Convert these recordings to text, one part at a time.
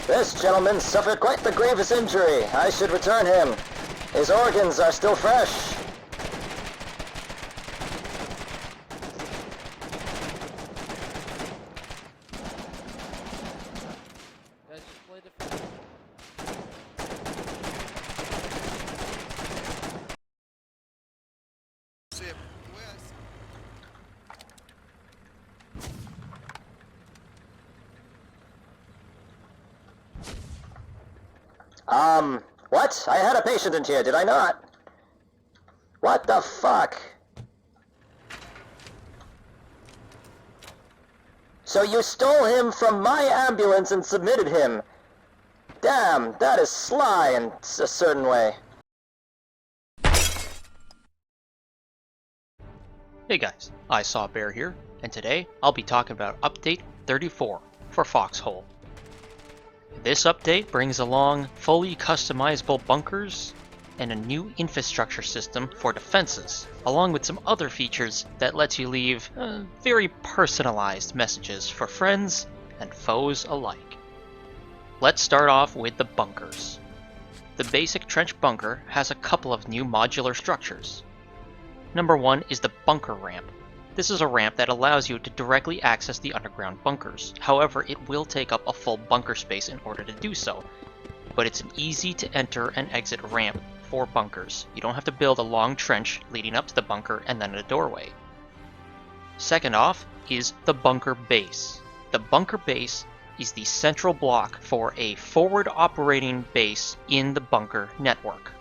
This gentleman suffered quite the grievous injury. I should return him. His organs are still fresh. What? I had a patient in here, did I not? What the fuck? So you stole him from my ambulance and submitted him. Damn, that is sly in a certain way. Hey guys, I Saw Bear here, and today I'll be talking about Update 34 for Foxhole. This update brings along fully customizable bunkers and a new infrastructure system for defenses, along with some other features that lets you leave very personalized messages for friends and foes alike. Let's start off with the bunkers. The basic trench bunker has a couple of new modular structures. Number one is the bunker ramp. This is a ramp that allows you to directly access the underground bunkers. However, it will take up a full bunker space in order to do so. But it's an easy to enter and exit ramp for bunkers. You don't have to build a long trench leading up to the bunker and then a doorway. Second off is the bunker base. The bunker base is the central block for a forward operating base in the bunker network.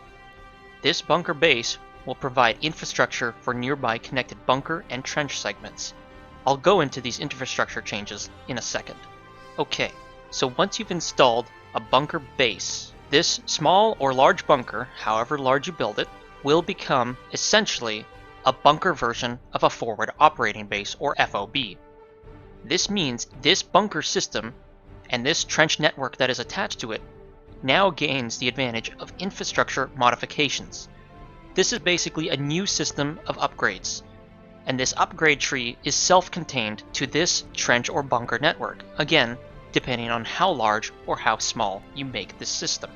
This bunker base will provide infrastructure for nearby connected bunker and trench segments. I'll go into these infrastructure changes in a second. Okay, so once you've installed a bunker base, this small or large bunker, however large you build it, will become essentially a bunker version of a forward operating base or FOB. This means this bunker system and this trench network that is attached to it now gains the advantage of infrastructure modifications. This is basically a new system of upgrades, and this upgrade tree is self-contained to this trench or bunker network, again, depending on how large or how small you make this system.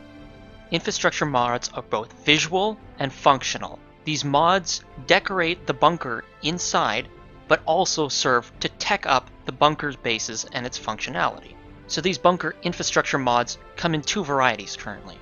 Infrastructure mods are both visual and functional. These mods decorate the bunker inside, but also serve to tech up the bunker's bases and its functionality. So these bunker infrastructure mods come in two varieties currently.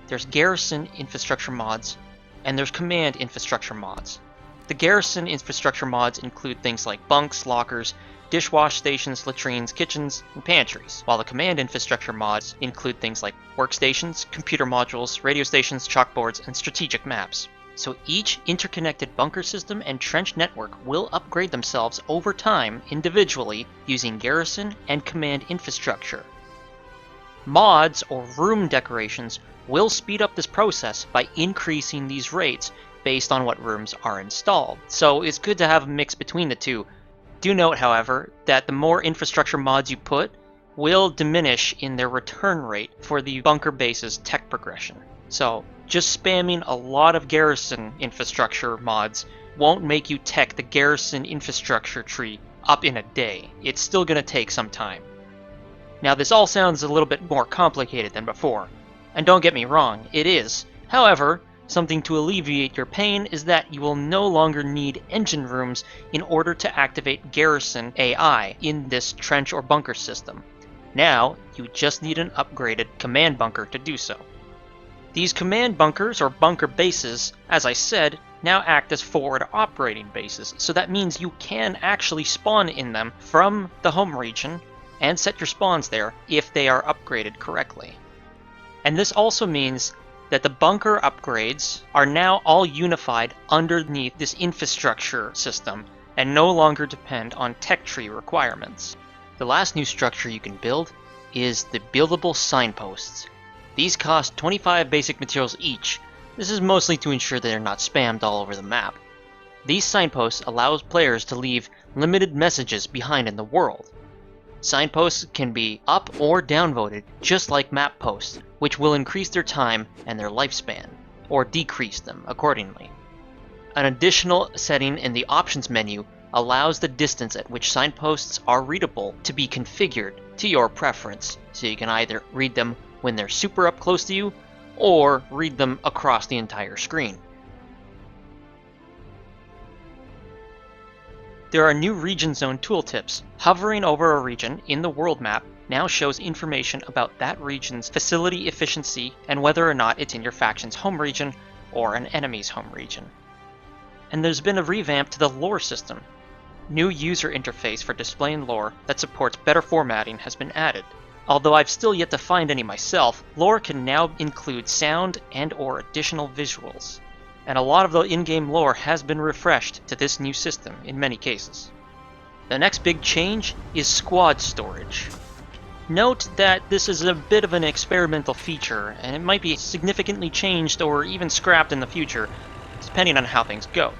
There's Garrison infrastructure mods, and there's command infrastructure mods. The Garrison infrastructure mods include things like bunks, lockers, dishwash stations, latrines, kitchens, and pantries, while the command infrastructure mods include things like workstations, computer modules, radio stations, chalkboards, and strategic maps. So each interconnected bunker system and trench network will upgrade themselves over time individually using Garrison and command infrastructure. Mods, or room decorations, will speed up this process by increasing these rates based on what rooms are installed. So it's good to have a mix between the two. Do note, however, that the more infrastructure mods you put will diminish in their return rate for the bunker base's tech progression. So just spamming a lot of Garrison infrastructure mods won't make you tech the Garrison infrastructure tree up in a day. It's still going to take some time. Now this all sounds a little bit more complicated than before. And don't get me wrong, it is. However, something to alleviate your pain is that you will no longer need engine rooms in order to activate Garrison AI in this trench or bunker system. Now, you just need an upgraded command bunker to do so. These command bunkers, or bunker bases, as I said, now act as forward operating bases, so that means you can actually spawn in them from the home region and set your spawns there if they are upgraded correctly. And this also means that the bunker upgrades are now all unified underneath this infrastructure system and no longer depend on tech tree requirements. The last new structure you can build is the Buildable Signposts. These cost 25 basic materials each. This is mostly to ensure that they're not spammed all over the map. These signposts allow players to leave limited messages behind in the world. Signposts can be up or downvoted, just like map posts, which will increase their time and their lifespan, or decrease them accordingly. An additional setting in the options menu allows the distance at which signposts are readable to be configured to your preference, so you can either read them when they're super up close to you, or read them across the entire screen. There are new region zone tooltips. Hovering over a region in the world map now shows information about that region's facility efficiency and whether or not it's in your faction's home region or an enemy's home region. And there's been a revamp to the lore system. New user interface for displaying lore that supports better formatting has been added. Although I've still yet to find any myself, lore can now include sound and/or additional visuals. And a lot of the in-game lore has been refreshed to this new system in many cases. The next big change is squad storage. Note that this is a bit of an experimental feature, and it might be significantly changed or even scrapped in the future, depending on how things go.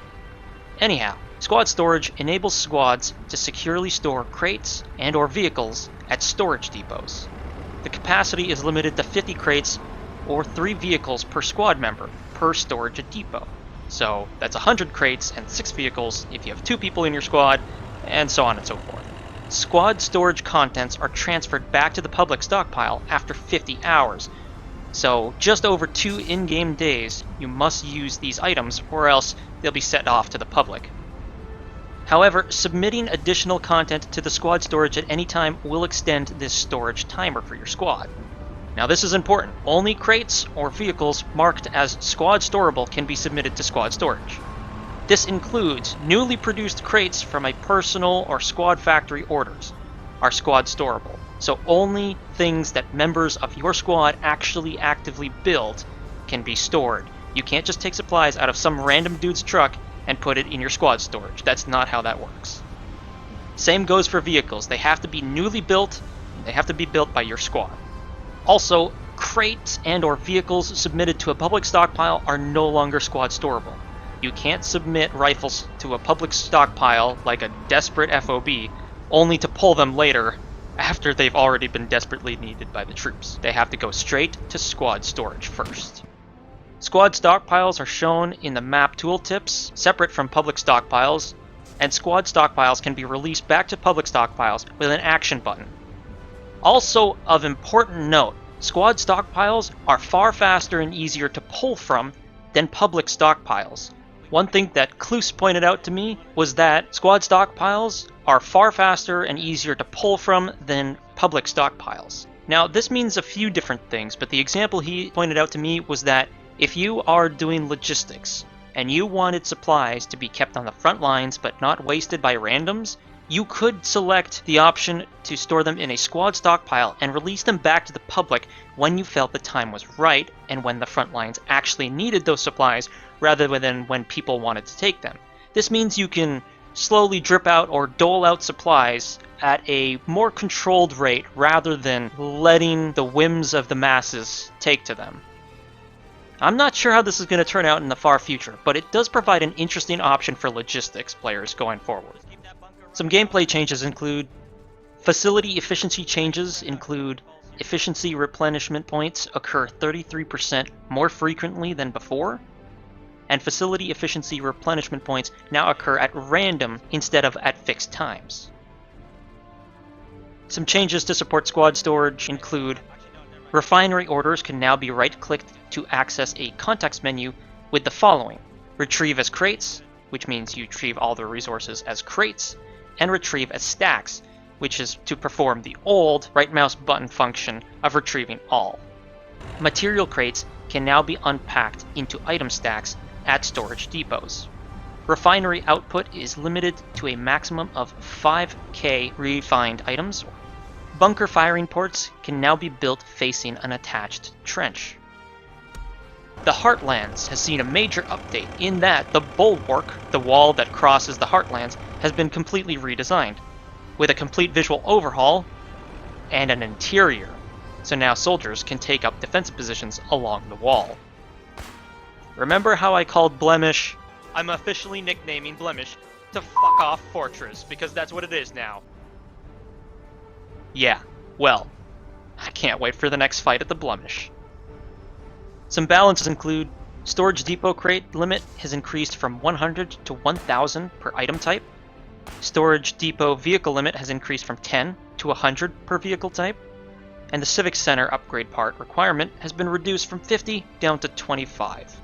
Anyhow, squad storage enables squads to securely store crates and/or vehicles at storage depots. The capacity is limited to 50 crates or 3 vehicles per squad member per storage depot. So that's 100 crates and 6 vehicles if you have 2 people in your squad, and so on and so forth. Squad storage contents are transferred back to the public stockpile after 50 hours. So just over 2 in-game days, you must use these items or else they'll be set off to the public. However, submitting additional content to the squad storage at any time will extend this storage timer for your squad. Now this is important. Only crates or vehicles marked as squad storable can be submitted to squad storage. This includes newly produced crates from my personal or squad factory orders are squad storable. So only things that members of your squad actually actively build can be stored. You can't just take supplies out of some random dude's truck and put it in your squad storage. That's not how that works. Same goes for vehicles. They have to be newly built. They have to be built by your squad. Also, crates and/or vehicles submitted to a public stockpile are no longer squad storable. You can't submit rifles to a public stockpile like a desperate FOB, only to pull them later after they've already been desperately needed by the troops. They have to go straight to squad storage first. Squad stockpiles are shown in the map tooltips, separate from public stockpiles, and squad stockpiles can be released back to public stockpiles with an action button. Also of important note, squad stockpiles are far faster and easier to pull from than public stockpiles. One thing that Kloos pointed out to me was that squad stockpiles are far faster and easier to pull from than public stockpiles. Now, this means a few different things, but the example he pointed out to me was that if you are doing logistics and you wanted supplies to be kept on the front lines but not wasted by randoms, you could select the option to store them in a squad stockpile and release them back to the public when you felt the time was right and when the front lines actually needed those supplies rather than when people wanted to take them. This means you can slowly drip out or dole out supplies at a more controlled rate rather than letting the whims of the masses take to them. I'm not sure how this is going to turn out in the far future, but it does provide an interesting option for logistics players going forward. Some gameplay changes include facility efficiency changes include efficiency replenishment points occur 33% more frequently than before, and facility efficiency replenishment points now occur at random instead of at fixed times. Some changes to support squad storage include refinery orders can now be right-clicked to access a context menu with the following: retrieve as crates, which means you retrieve all the resources as crates, and retrieve as stacks, which is to perform the old right mouse button function of retrieving all. Material crates can now be unpacked into item stacks at storage depots. Refinery output is limited to a maximum of 5k refined items. Bunker firing ports can now be built facing an attached trench. The Heartlands has seen a major update in that the bulwark, the wall that crosses the Heartlands, has been completely redesigned, with a complete visual overhaul and an interior, so now soldiers can take up defensive positions along the wall. Remember how I called Blemish? I'm officially nicknaming Blemish to fuck off Fortress, because that's what it is now. Yeah, well, I can't wait for the next fight at the Blemish. Some balances include storage depot crate limit has increased from 100 to 1,000 per item type. Storage depot vehicle limit has increased from 10 to 100 per vehicle type, and the Civic Center upgrade part requirement has been reduced from 50 down to 25.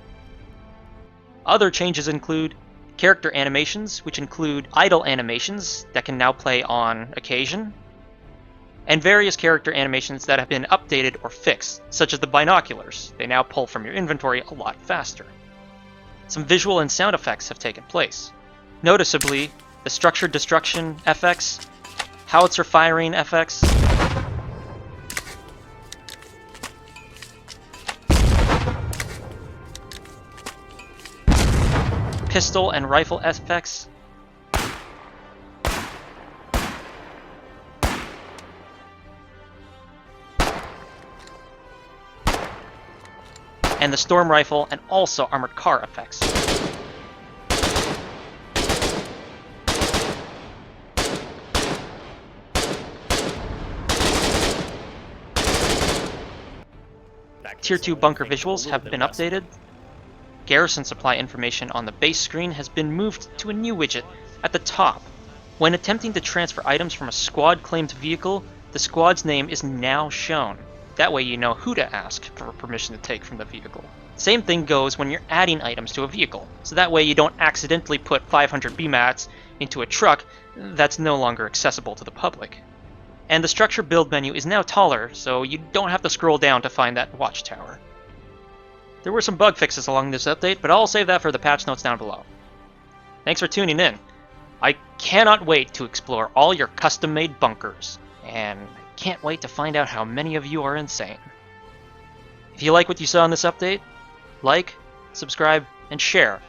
Other changes include character animations, which include idle animations that can now play on occasion, and various character animations that have been updated or fixed, such as the binoculars. They now pull from your inventory a lot faster. Some visual and sound effects have taken place. Noticeably, the structured destruction FX, howitzer firing FX, pistol and rifle FX, and the storm rifle and also armored car effects. Tier 2 bunker visuals have been updated. Garrison supply information on the base screen has been moved to a new widget at the top. When attempting to transfer items from a squad-claimed vehicle, the squad's name is now shown. That way you know who to ask for permission to take from the vehicle. Same thing goes when you're adding items to a vehicle, so that way you don't accidentally put 500 BMATs into a truck that's no longer accessible to the public. And the structure build menu is now taller, so you don't have to scroll down to find that watchtower. There were some bug fixes along this update, but I'll save that for the patch notes down below. Thanks for tuning in. I cannot wait to explore all your custom-made bunkers, and I can't wait to find out how many of you are insane. If you like what you saw in this update, like, subscribe, and share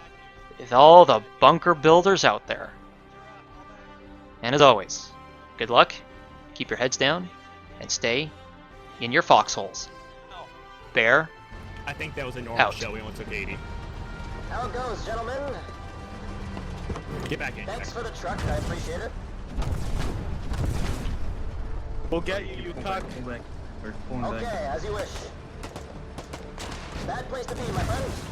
with all the bunker builders out there. And as always, good luck, keep your heads down, and stay in your foxholes. Bear. I think that was a normal Out. show. We only took 80. How it goes, gentlemen? Get back in. Thanks for the truck, I appreciate it. We'll get you, you cuck. Okay, as you wish. Bad place to be, my friend.